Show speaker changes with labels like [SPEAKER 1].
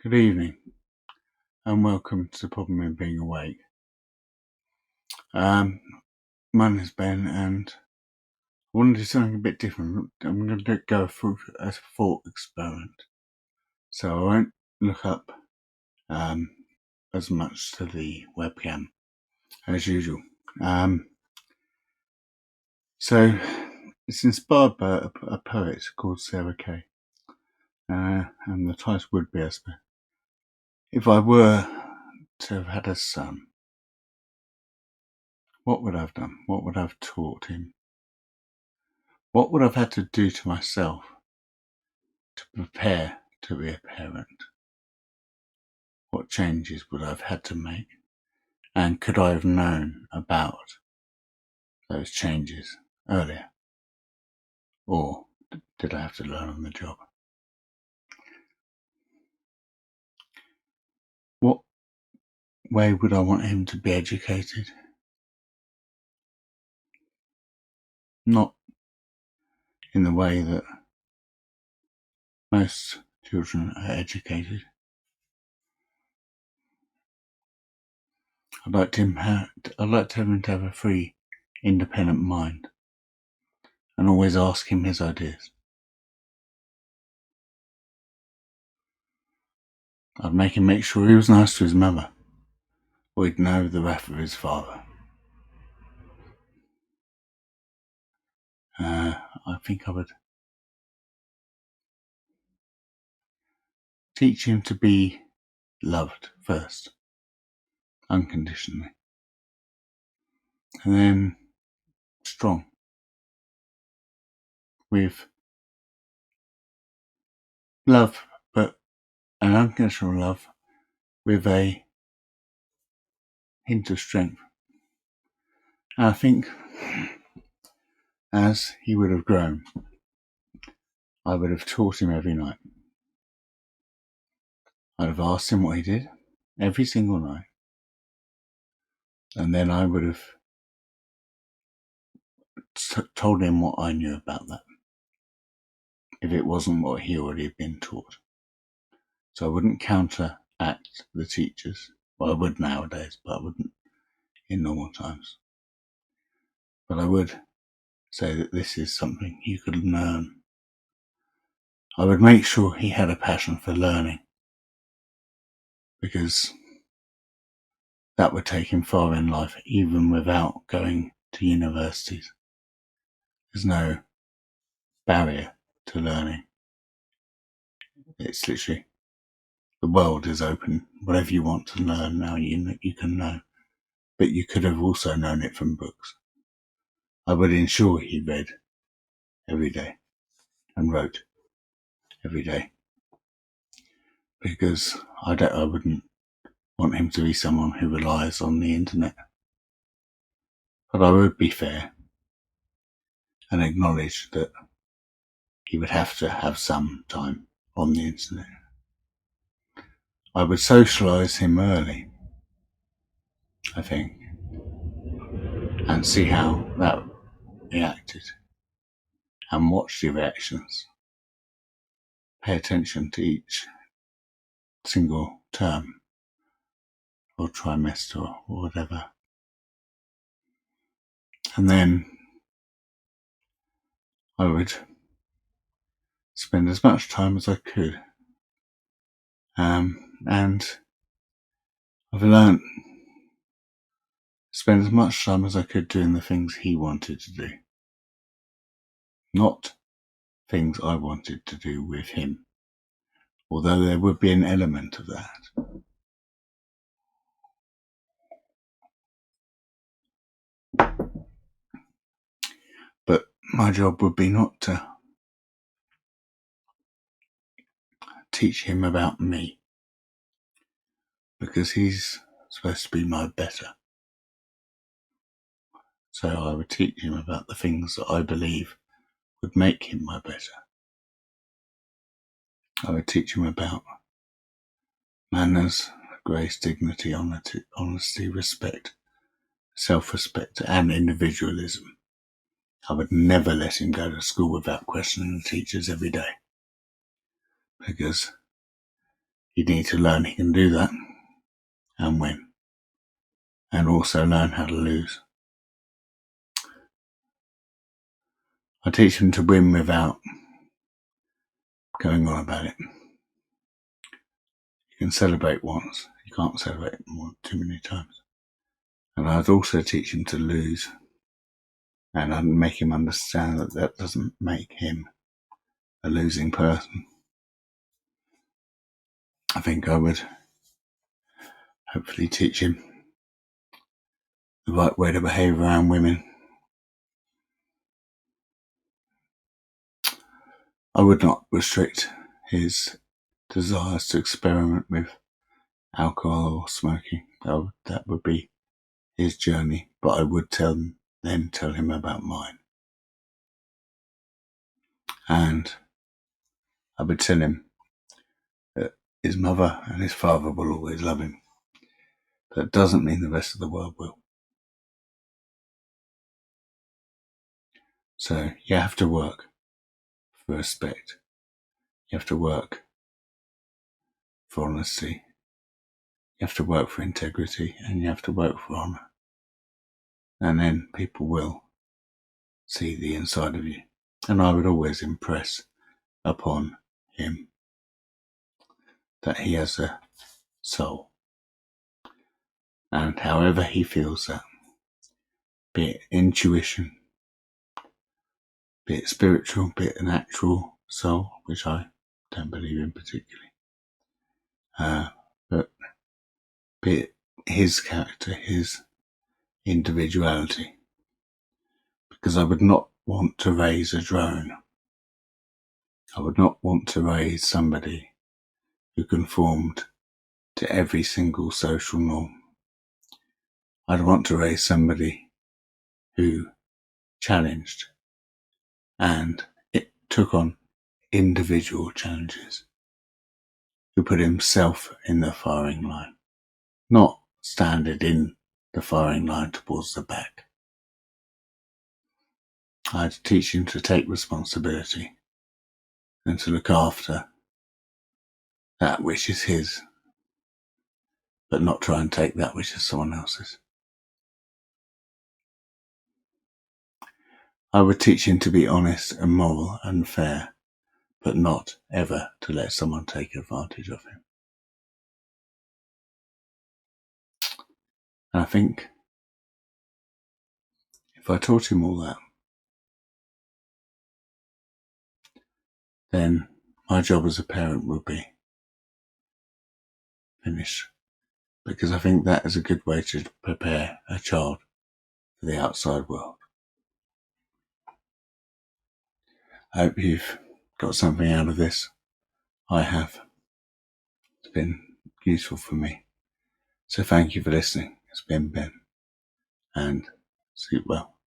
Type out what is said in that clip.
[SPEAKER 1] Good evening, and welcome to the Problem in Being Awake. My name is Ben, and I want to do something a bit different. I'm going to go through a thought experiment, so I won't look up as much to the webcam as usual. So it's inspired by a poet called Sarah Kay, and the title would be, I suppose, if I were to have had a son, what would I have done? What would I have taught him? What would I have had to do to myself to prepare to be a parent? What changes would I have had to make? And could I have known about those changes earlier? Or did I have to learn on the job? What way would I want him to be educated? Not in the way that most children are educated. I'd like to have him to have a free, independent mind and always ask him his ideas. I'd make him make sure he was nice to his mother, or he'd know the wrath of his father. I think I would teach him to be loved first, unconditionally, and then strong, with love, but an unconditional love with a hint of strength. And I think as he would have grown, I would have taught him every night. I'd have asked him what he did every single night, and then I would have told him what I knew about that, if it wasn't what he already had been taught. So I wouldn't counteract the teachers. Well, I would nowadays, but I wouldn't in normal times. But I would say that this is something you could learn. I would make sure he had a passion for learning, because that would take him far in life, even without going to universities. There's no barrier to learning. It's literally, the world is open. Whatever you want to learn now, you can know. But you could have also known it from books. I would ensure he read every day and wrote every day, because I wouldn't want him to be someone who relies on the internet. But I would be fair and acknowledge that he would have to have some time on the internet. I would socialise him early, I think, and see how that reacted, and watch the reactions. Pay attention to each single term or trimester or whatever. And then I would spend as much time as I could. And I've learnt spend as much time as I could doing the things he wanted to do, not things I wanted to do with him, although there would be an element of that. But my job would be not to teach him about me, because he's supposed to be my better. So I would teach him about the things that I believe would make him my better. I would teach him about manners, grace, dignity, honesty, respect, self-respect, and individualism. I would never let him go to school without questioning the teachers every day, because you need to learn he can do that and win, and also learn how to lose. I teach him to win without going on about it. You can celebrate once, you can't celebrate too many times. And I'd also teach him to lose, and I'd make him understand that that doesn't make him a losing person. I think I would hopefully teach him the right way to behave around women. I would not restrict his desires to experiment with alcohol or smoking. That would be his journey, but I would tell him about mine. And I would tell him that his mother and his father will always love him. That doesn't mean the rest of the world will. So you have to work for respect. You have to work for honesty. You have to work for integrity, and you have to work for honour. And then people will see the inside of you. And I would always impress upon him that he has a soul. And however he feels that, be it intuition, be it spiritual, be it a natural soul, which I don't believe in particularly, but be it his character, his individuality. Because I would not want to raise a drone. I would not want to raise somebody who conformed to every single social norm. I'd want to raise somebody who challenged and it took on individual challenges, who put himself in the firing line, not standing in the firing line towards the back. I'd teach him to take responsibility and to look after that which is his, but not try and take that which is someone else's. I would teach him to be honest and moral and fair, but not ever to let someone take advantage of him. And I think if I taught him all that, then my job as a parent would be finished. Because I think that is a good way to prepare a child for the outside world. I hope you've got something out of this. I have. It's been useful for me. So thank you for listening. It's been Ben, and sleep well.